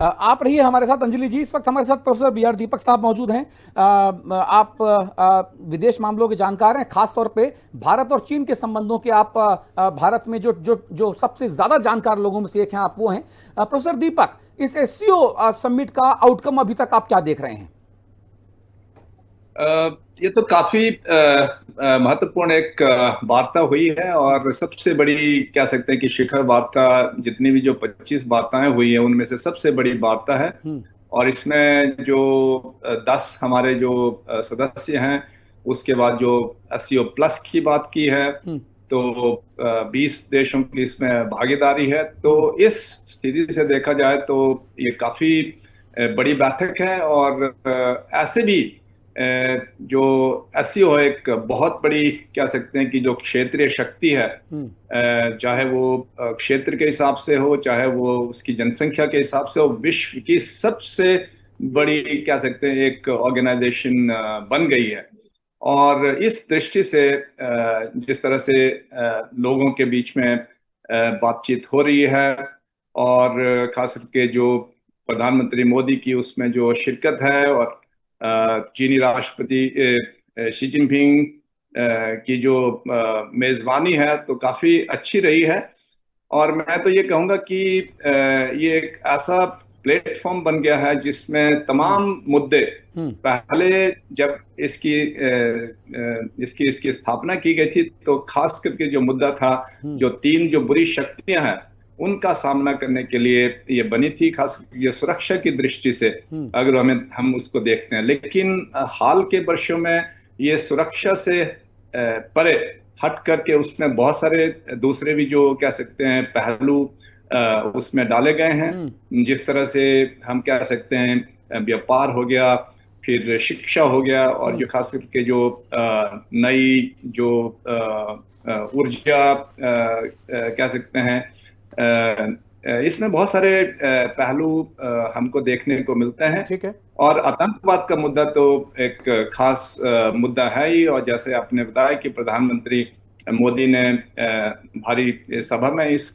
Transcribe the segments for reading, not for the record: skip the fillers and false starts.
आप रहिए हमारे साथ अंजलि जी। इस वक्त हमारे साथ प्रोफेसर बी आर दीपक साहब मौजूद हैं। आप विदेश मामलों के जानकार हैं, खास तौर पे भारत और चीन के संबंधों के आप भारत में जो जो जो सबसे ज्यादा जानकार लोगों में से एक हैं, आप वो हैं। प्रोफेसर दीपक, इस एससीओ समिट का आउटकम अभी तक आप क्या देख रहे हैं? ये तो काफी महत्वपूर्ण एक वार्ता हुई है, और सबसे बड़ी कह सकते हैं कि शिखर वार्ता, जितनी भी जो 25 वार्ताएं हुई है उनमें से सबसे बड़ी वार्ता है। और इसमें जो 10 हमारे जो सदस्य हैं, उसके बाद जो एससीओ प्लस की बात की है, तो 20 देशों की इसमें भागीदारी है। तो इस स्थिति से देखा जाए तो ये काफी बड़ी बैठक है। और ऐसे भी जो एससीओ है एक बहुत बड़ी कह सकते हैं कि जो क्षेत्रीय शक्ति है, चाहे वो क्षेत्र के हिसाब से हो, चाहे वो उसकी जनसंख्या के हिसाब से हो, विश्व की सबसे बड़ी कह सकते हैं एक ऑर्गेनाइजेशन बन गई है। और इस दृष्टि से जिस तरह से लोगों के बीच में बातचीत हो रही है, और खास करके जो प्रधानमंत्री मोदी की उसमें जो शिरकत है, और चीनी राष्ट्रपति शी जिनपिंग की जो मेजबानी है, तो काफी अच्छी रही है। और मैं तो ये कहूंगा कि ये एक ऐसा प्लेटफॉर्म बन गया है जिसमें तमाम मुद्दे, पहले जब इसकी इसकी स्थापना की गई थी तो खास करके जो मुद्दा था, जो तीन जो बुरी शक्तियां हैं उनका सामना करने के लिए ये बनी थी, खास ये सुरक्षा की दृष्टि से अगर हम उसको देखते हैं। लेकिन हाल के वर्षों में ये सुरक्षा से परे हट करके उसमें बहुत सारे दूसरे भी जो कह सकते हैं पहलू उसमें डाले गए हैं। जिस तरह से हम कह सकते हैं व्यापार हो गया, फिर शिक्षा हो गया, और जो खास करके जो नई जो ऊर्जा कह सकते हैं, इसमें बहुत सारे पहलू हमको देखने को मिलते हैं। ठीक है। और आतंकवाद का मुद्दा तो एक खास मुद्दा है ही। और जैसे आपने बताया कि प्रधानमंत्री मोदी ने भारी सभा में इस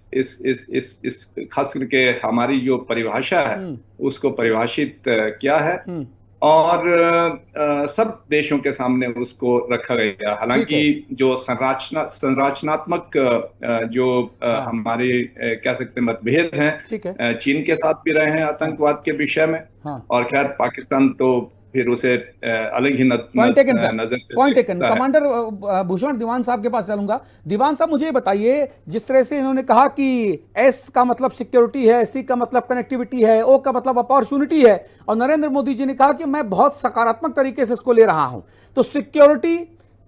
खास करके हमारी जो परिभाषा है उसको परिभाषित किया है, और सब देशों के सामने उसको रखा गया। हालांकि जो संरचनात्मक जो हमारे कह सकते हैं मतभेद हैं, चीन के साथ भी रहे हैं आतंकवाद के विषय में। और खैर पाकिस्तान तो फिर उसे अलग ही नजर से पॉइंट टेकन। कमांडर भूषण दीवान साहब के पास चलूंगा। दीवान साहब, मुझे बताइए, जिस तरह से इन्होंने कहा कि एस का मतलब सिक्योरिटी है, सी का मतलब कनेक्टिविटी है, ओ का मतलब अपॉर्चुनिटी है, और नरेंद्र मोदी जी ने कहा कि मैं बहुत सकारात्मक तरीके से इसको ले रहा हूं। तो सिक्योरिटी,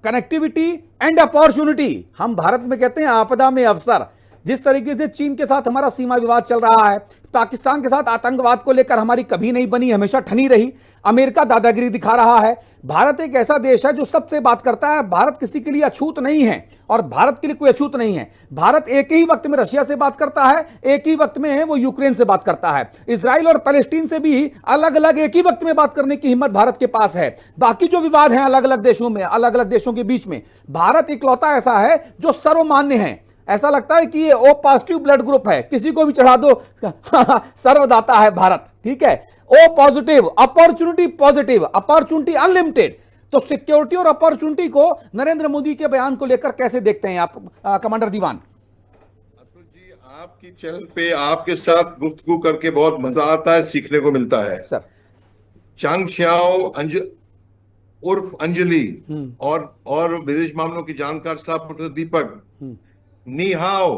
कनेक्टिविटी एंड अपॉर्चुनिटी, हम भारत में कहते हैं आपदा में अवसर। जिस तरीके से चीन के साथ हमारा सीमा विवाद चल रहा है, पाकिस्तान के साथ आतंकवाद को लेकर हमारी कभी नहीं बनी, हमेशा ठनी रही, अमेरिका दादागिरी दिखा रहा है। भारत एक ऐसा देश है जो सबसे बात करता है। भारत किसी के लिए अछूत नहीं है, और भारत के लिए कोई अछूत नहीं है। भारत एक ही वक्त में रशिया से बात करता है, एक ही वक्त में वो यूक्रेन से बात करता है, इजराइल और पैलेस्टीन से भी अलग अलग एक ही वक्त में बात करने की हिम्मत भारत के पास है। बाकी जो विवाद हैं अलग अलग देशों में, अलग अलग देशों के बीच में, भारत इकलौता ऐसा है जो सर्वमान्य है। ऐसा लगता है कि ये ओ पॉजिटिव ब्लड ग्रुप है, किसी को भी चढ़ा दो सर्वदाता है भारत। ठीक है, O positive, opportunity positive, opportunity unlimited. तो सिक्योरिटी और अपॉर्चुनिटी को नरेंद्र मोदी के बयान को लेकर कैसे देखते हैं आप, कमांडर दीवान? अतुल जी, आपकी चैनल पे आपके साथ गुफ्तगू करके बहुत मजा आता है, सीखने को मिलता है सर। चांग छियाओ उर्फ अंजलि और विदेश मामलों की जानकार साहब प्रोफेसर दीपक, नी हाओ।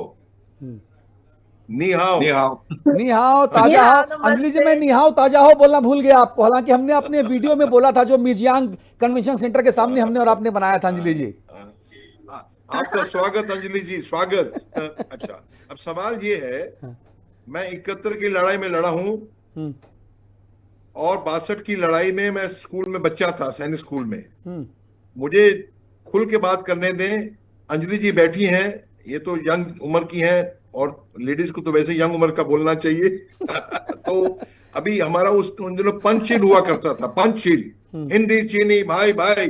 नी हाओ। नी हाओ, ताजा हो। अंजलि जी, मैं नी हाओ ताजा हो बोलना भूल गया आपको, हालांकि हमने अपने वीडियो में बोला था जो मिजियांग कन्वेंशन सेंटर के सामने हमने और आपने बनाया था। अंजलि जी, आपका स्वागत। अंजलि जी, स्वागत। अच्छा, अब सवाल ये है, मैं 71 की लड़ाई में लड़ा हूं, और 62 की लड़ाई में मैं स्कूल में बच्चा था, सैनिक स्कूल में। मुझे खुल के बात करने दें। अंजलि जी बैठी हैं, ये तो यंग उम्र की हैं, और लेडीज को तो वैसे यंग उम्र का बोलना चाहिए। तो अभी हमारा उस दिनों पंचशील हुआ करता था, पंचशील, हिंदी चीनी भाई भाई।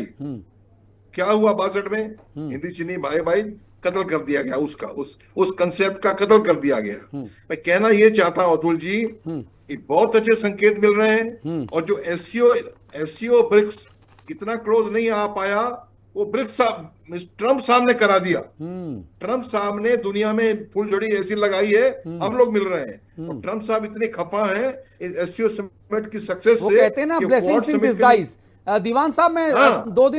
क्या हुआ 62 में? हिंदी चीनी भाई भाई कत्ल कर दिया गया, उसका उस कंसेप्ट का कत्ल कर दिया गया। मैं कहना ये चाहता हूं अतुल जी, ये बहुत अच्छे संकेत मिल रहे हैं। और जो एससीओ ब्रिक्स इतना क्लोज नहीं आ पाया, वो ब्रिक्स ट्रम्प साहब ने करा दिया। ट्रम्प साहब ने दुनिया में फुलझड़ी ऐसी लगाई है, हम लोग मिल रहे हैं। और ट्रम्प साहब इतने खफा हैं इस एससीओ समिट की सक्सेस वो से, कहते हैं ना ब्लेसिंग्स इन डिस्गाइज। दीवान साहब, मैं हाँ। 2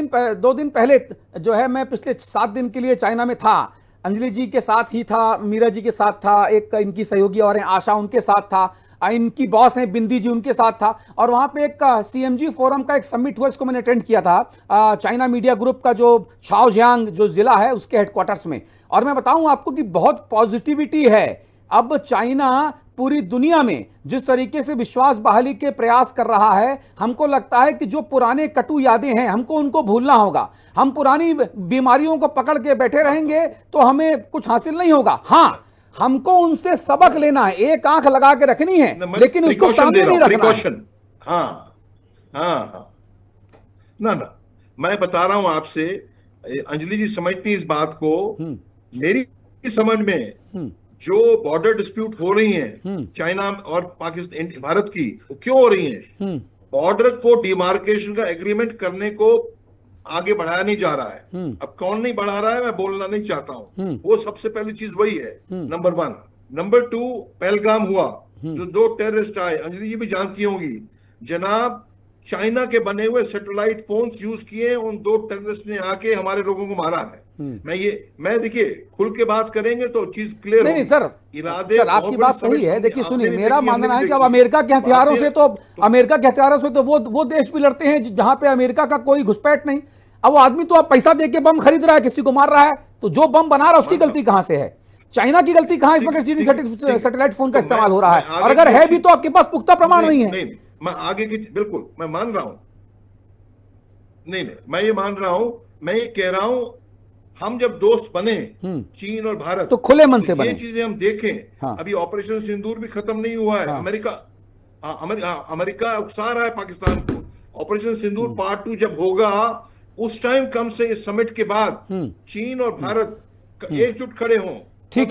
दिन पहले जो है, मैं पिछले 7 दिन के लिए चाइना में था। अंजलि जी के साथ ही था, मीरा जी के साथ था, एक इनकी सहयोगी और हैं आशा, उनके साथ था, इनकी बॉस हैं बिंदी जी, उनके साथ था। और वहां पे एक सीएमजी फोरम का एक समिट हुआ, इसको मैंने अटेंड किया था चाइना मीडिया ग्रुप का जो शाओजियांग जो जिला है उसके हेडक्वार्टर्स में। और मैं बताऊं आपको कि बहुत पॉजिटिविटी है। अब चाइना पूरी दुनिया में जिस तरीके से विश्वास बहाली के प्रयास कर रहा है, हमको लगता है कि जो पुराने कटु यादें हैं हमको उनको भूलना होगा। हम पुरानी बीमारियों को पकड़ के बैठे रहेंगे तो हमें कुछ हासिल नहीं होगा। हाँ, हमको उनसे सबक लेना है, एक आंख लगा के रखनी है, लेकिन उसको सामने नहीं रखना है। हाँ हाँ, ना मैं बता रहा हूं आपसे, अंजलि जी समझती इस बात को। मेरी समझ में जो बॉर्डर डिस्प्यूट हो रही हैं चाइना और पाकिस्तान भारत की, वो क्यों हो रही हैं? बॉर्डर को डिमार्केशन का एग्रीमेंट करने को आगे बढ़ाया नहीं जा रहा है। अब कौन नहीं बढ़ा रहा है मैं बोलना नहीं चाहता हूं, वो सबसे पहली चीज वही है, नंबर 1। नंबर 2, पहलगाम हुआ, जो 2 टेररिस्ट आए, अंजलि जी भी जानती होंगी जनाब, चाइना के बने हुए सैटेलाइट फोन्स यूज किए, उन 2 टेररिस्ट ने आके हमारे लोगों को मारा है। मैं देखिए, खुल के बात करेंगे तो चीज क्लियर नहीं सर, इरादे सर आपकी बात सही है। देखिए सुनिए, मेरा मानना है कि अब अमेरिका के हथियारों से तो वो देश भी लड़ते हैं जहां पे अमेरिका का कोई घुसपैठ नहीं। अब वो आदमी तो अब पैसा दे के बम खरीद रहा है, किसी को मार रहा है, तो जो बम बना रहा है उसकी गलती कहां से है? चाइना की गलती कहां है इसमें सैटेलाइट फोन का इस्तेमाल हो रहा है? और अगर है भी तो आपके पास पुख्ता प्रमाण नहीं है। मैं आगे की बिल्कुल मैं मान रहा हूं, नहीं मैं ये मान रहा हूं, मैं ये कह रहा हूं, हम जब दोस्त बने चीन और भारत तो खुले मन से बने, ये चीजें हम देखें। हाँ। अभी ऑपरेशन सिंदूर भी खत्म नहीं हुआ है। हाँ। अमेरिका उकसा रहा है पाकिस्तान को। ऑपरेशन सिंदूर पार्ट 2 जब होगा, उस टाइम कम से इस समिट के बाद चीन और भारत एकजुट खड़े हों। ठीक है।